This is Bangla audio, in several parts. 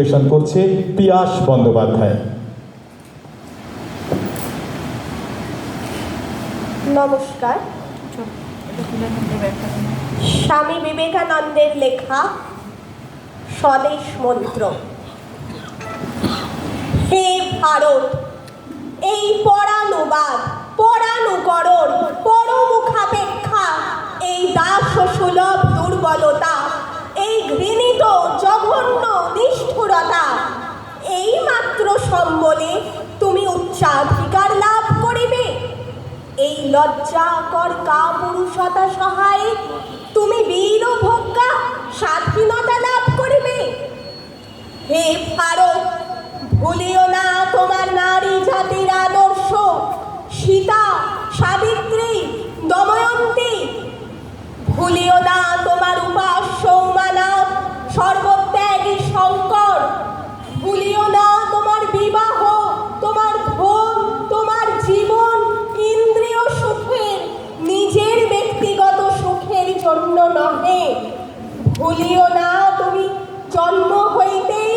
পরিবেশন করছে পিয়াস বন্দ্যোপাধ্যায়। নমস্কার। স্বামী বিবেকানন্দের লেখা স্বদেশ মন্ত্র। হে ভারত, এই পরানুবাদ, পরানুকরণ, পরমুখাপেক্ষা, এই দাস সুলভ দুর্বলতা, এই ঘৃণিত জঘন্য নিষ্ঠুরতা, এই মাত্র সম্বলে তুমি উচ্চাধিকার লাভ করিবে। এই লজ্জাকর কাপুরুষতা সহায়ে তুমি বীরভোগ্যা স্বাধীনতা লাভ করিবে। হে ভারত, ভুলিও না তোমার নারী জাতির আদর্শ। সীতা, সাবিত্রী, দময়ন্তী, ভুলিও না তোমার উপাস্য উমানাথ, সর্বত্যাগী শঙ্কর, ভুলিও না তোমার বিবাহ, তোমার ধন, তোমার জীবন ইন্দ্রিয় সুখের, নিজের ব্যক্তিগত সুখের জন্য নহে। ভুলিও না তুমি জন্ম হইতেই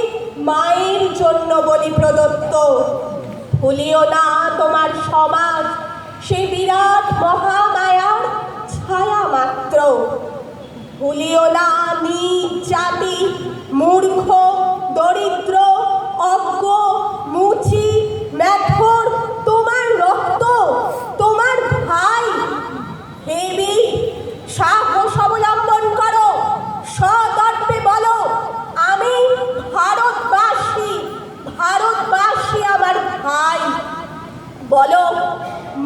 মায়ের জন্য বলি প্রদত্ত। ভুলিও না তোমার সমাজ সে বিরাট মহামায়ার ছায়া মাত্র। ভুলিও না নিজ জাতি, মূর্খ, দরিদ্র, অজ্ঞ, মুচি, মেথর, তোমার রক্ত, তোমার ভাই। হে বীর, সাহস অবলম্বন করো, সদর্পে বলো, আমি ভারতবাসী, ভারতবাসী আমার ভাই। বলো,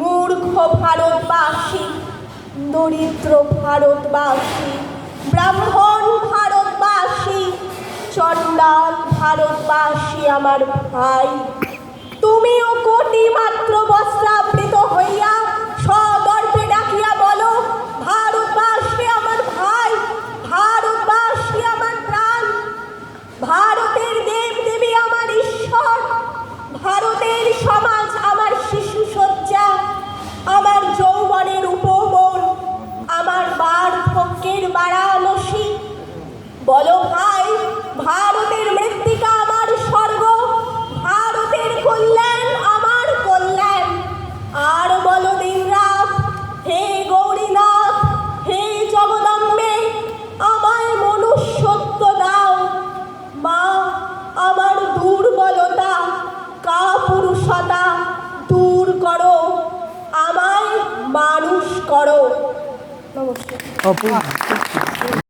মূর্খ ভারতবাসী, দরিদ্র ভারতবাসী, ব্রাহ্মণ ভারতবাসী, চণ্ডাল ভারতবাসী আমার ভাই। তুমিও কোটি মাত্র বস্ত্রাবৃত হইয়া সদর্পে ডাকিয়া বলো, ভারতবাসী আমার ভাই, ভারতবাসী আমার প্রাণ, ভারতের দেব দেবী আমার ঈশ্বর, ভারতের সমাজ আমার শিশু সজ্জা, আমার যৌবনের উপবন, আমার বার্ধক্যের বারাণসী। বলো ভাই, ভারতের মৃত্তিকা আমার স্বর্গ, ভারতের কল্যাণ আমার কল্যাণ। আর বলো দিনরাত, হে গৌরীনাথ, হে জগদম্বে, আমায় মনুষ্যত্ব দাও। মা, আমার দুর্বলতা, কাপুরুষতা দূর করো, আমায় মানুষ করো। নমস্কার।